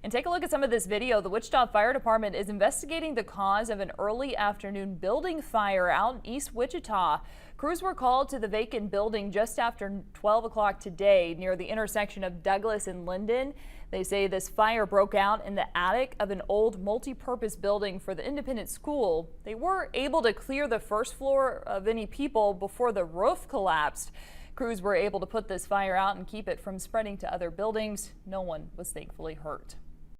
And take a look at some of this video. The Wichita Fire Department is investigating the cause of an early afternoon building fire out in East Wichita. Crews were called to the vacant building just after 12 o'clock today near the intersection of Douglas and Linden. They say this fire broke out in the attic of an old multi-purpose building for the independent school. They were able to clear the first floor of any people before the roof collapsed. Crews were able to put this fire out and keep it from spreading to other buildings. No one was thankfully hurt.